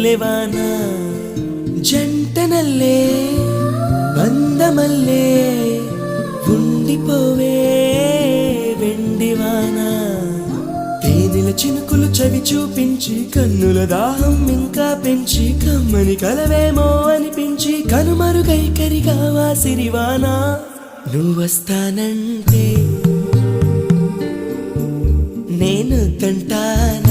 మల్లెవాన జంటనల్లే బంధమల్లే ఉండిపోవే వెండివాన తేనెల చినుకులు చవి చూపించి కన్నుల దాహం ఇంకా పెంచి కమ్మని కలవేమో అనిపించి కనుమరుగై కరిగావా సిరివానా నువ్వొస్తానంటే నేను తంటాను